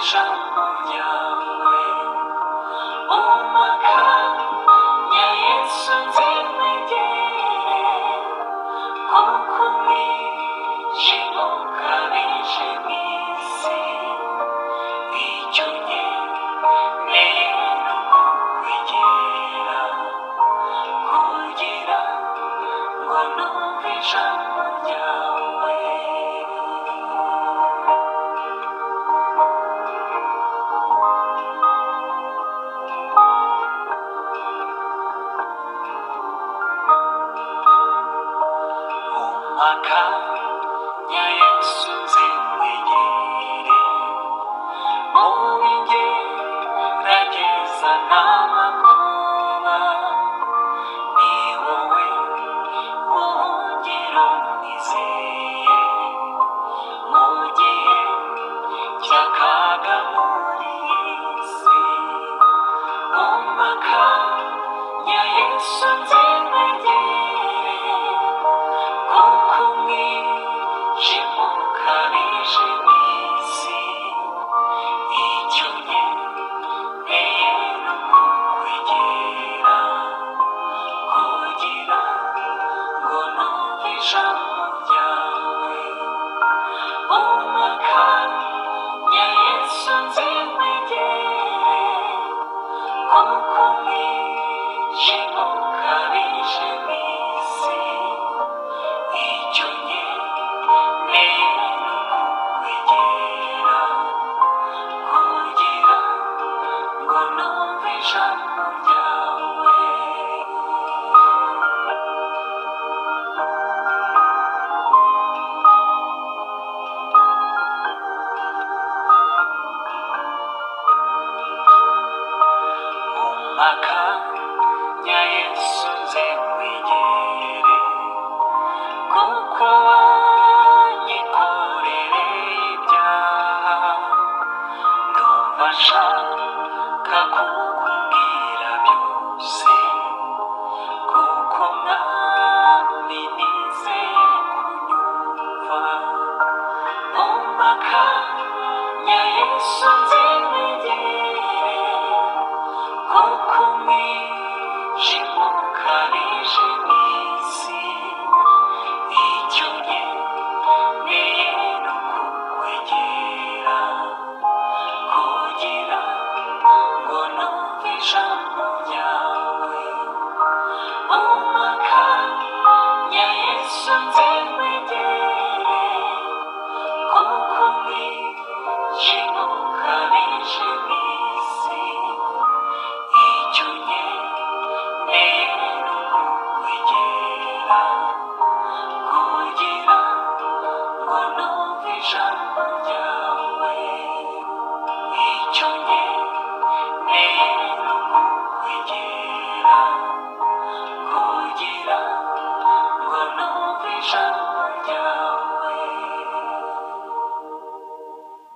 ijambo ryawe umakanya Yesu nzimwegere kuko umwijima ukabije mu isi icyo nkeneye ni ukukwegera kugira ngo numve ijambo ryawe umakanya Yesu nzimwegere mu bigerageza n'amakuba ni wowe buhungiro nizeye mu gihe cy'akaga muri iyi si umakanya Yesu nzimwegere kuko umwijima ukabije mu isi icyo nkeneye ni ukukwegera kugira ngo numve ijambo ryawe umakanya Yesu nzimwegere kuko umwijima ukabije mu isi icyo nkeneye ni ukukwegera kugira ngo numve ijambo ryawe umakanya Yesu nzimwegere kuko wanyikorereye ibyaha ndumva nshaka kukubwira byose kuko mwami nizeye kunyumva umakanya Yesu nzimwegere kuko umwijima ukabije mu isi icyo nkeneye ni ukukwegera kugira ngo numve ijambo ryawe umakanya Yesu nzimwegere kuko umwijima ukabije mu isi icyo nkeneye ni ukukwegera kugira ngo numve ijambo ryawe icyo nkeneye